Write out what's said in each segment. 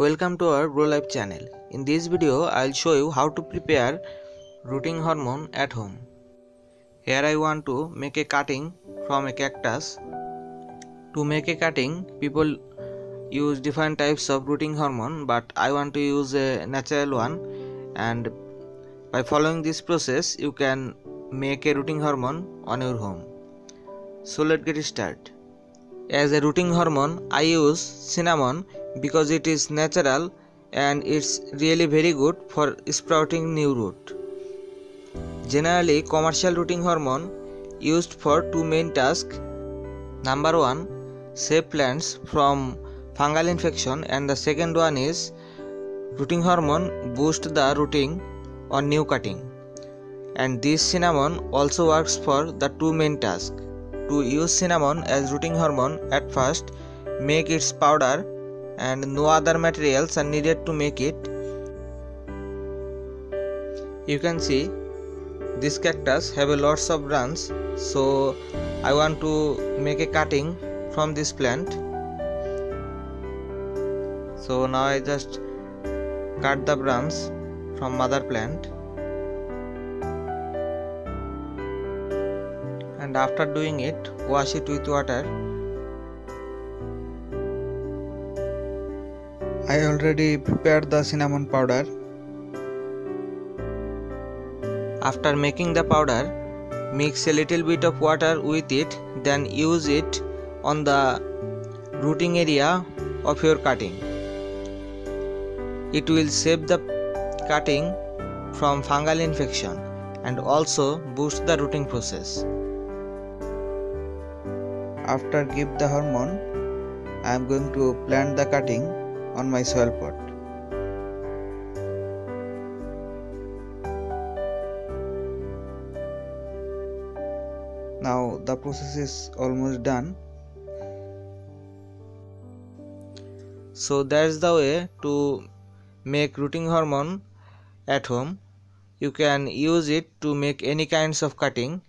Welcome to our Grow Life channel. In this video, I'll show you how to prepare rooting hormone at home. Here I want to make a cutting from a cactus. To make a cutting, people use different types of rooting hormone, but I want to use a natural one, and by following this process, you can make a rooting hormone on your home. So let's get started. As a rooting hormone, I use cinnamon because it is natural and it's really very good for sprouting new root. Generally, commercial rooting hormone used for two main tasks. Number one, save plants from fungal infection, and the second one is rooting hormone boost the rooting on new cutting. And this cinnamon also works for the two main tasks. To use cinnamon as rooting hormone, at first make its powder and no other materials are needed to make it. You can see this cactus have a lots of branches, so I want to make a cutting from this plant. So now I just cut the branch from mother plant. And after doing it, wash it with water. I already prepared the cinnamon powder. After making the powder, mix a little bit of water with it, then use it on the rooting area of your cutting. It will save the cutting from fungal infection and also boost the rooting process. After give the hormone, I am going to plant the cutting on my soil pot. Now the process is almost done. So that's the way to make rooting hormone at home. You can use it to make any kinds of cutting.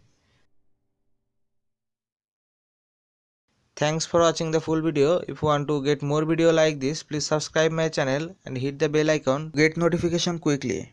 Thanks for watching the full video. If you want to get more video like this, please subscribe my channel and hit the bell icon to get notification quickly.